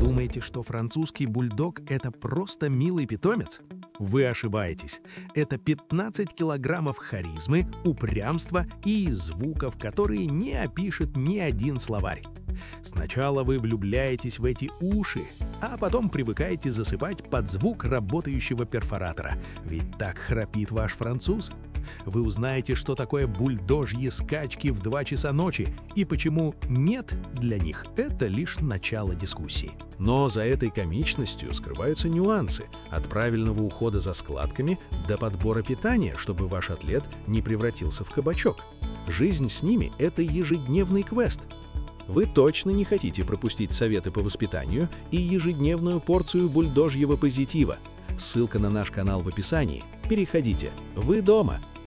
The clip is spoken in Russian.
думаете, что французский бульдог – это просто милый питомец? Вы ошибаетесь. Это 15 килограммов харизмы, упрямства и звуков, которые не опишет ни один словарь. Сначала вы влюбляетесь в эти уши, а потом привыкаете засыпать под звук работающего перфоратора. Ведь так храпит ваш француз. Вы узнаете, что такое бульдожьи скачки в 2 часа ночи и почему «нет» для них – это лишь начало дискуссии. Но за этой комичностью скрываются нюансы – от правильного ухода за складками до подбора питания, чтобы ваш атлет не превратился в кабачок. Жизнь с ними – это ежедневный квест. Вы точно не хотите пропустить советы по воспитанию и ежедневную порцию бульдожьего позитива. Ссылка на наш канал в описании. Переходите. Вы дома.